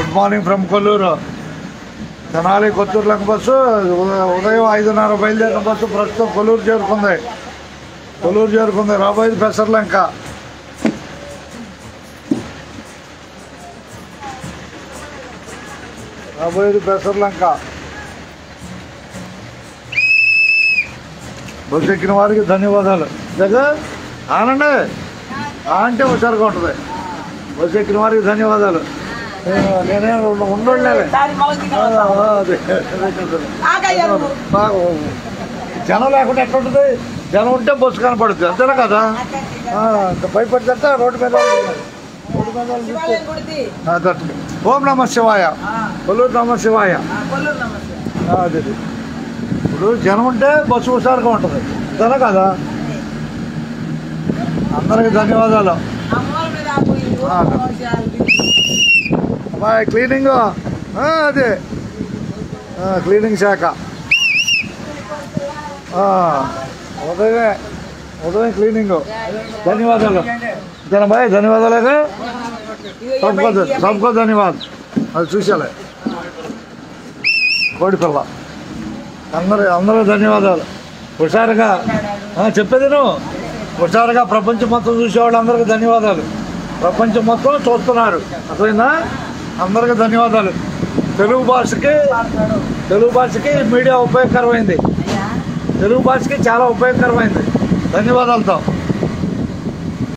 Good morning from Kolluru. Tenali Kothuru Lanka bus ఉదయం 5:30 బయలుదేరిన bus ప్రస్తుతం కొల్లూరు చేరుకుంది. రాబోయేది పెసర్లంక. బస్సు ఎక్కిన వారికి ధన్యవాదాలు. ఆనండి అంటే హుషారుగా ఉంటుంది. బస్సు ఎక్కిన వారికి ధన్యవాదాలు. నేనే ఉండలే జనం లేకుండా ఎట్లుంటుంది? జనం ఉంటే బస్సు కనపడుతుంది, అంతేనా కదా? భయపడితే రోడ్డు మీద ఓం నమ శివాయ, కొల్లూరు నమ శివాయ. అది ఇప్పుడు జనం ఉంటే బస్సు హుషారుగా ఉంటుంది, అంతేనా కదా? అందరికి ధన్యవాదాలు. క్లీనింగ్ అదే క్లీనింగ్ శాఖ ఉదయం క్లీనింగ్. ధన్యవాదాలు భాయ్, ధన్యవాదాలు. సబ్కో ధన్యవాద్. అది చూసాలే కోడిపిల్ల. అందరూ ధన్యవాదాలు. హుషారుగా చెప్పేది నువ్వు. హుషారుగా ప్రపంచం మొత్తం చూసేవాళ్ళు అందరికీ ధన్యవాదాలు. ప్రపంచం మొత్తం చూస్తున్నారు, అసలైనా అందరికీ ధన్యవాదాలు. తెలుగు భాషకి మీడియా ఉపయోగకరమైంది. తెలుగు భాషకి చాలా ఉపయోగకరమైంది. ధన్యవాదాలతో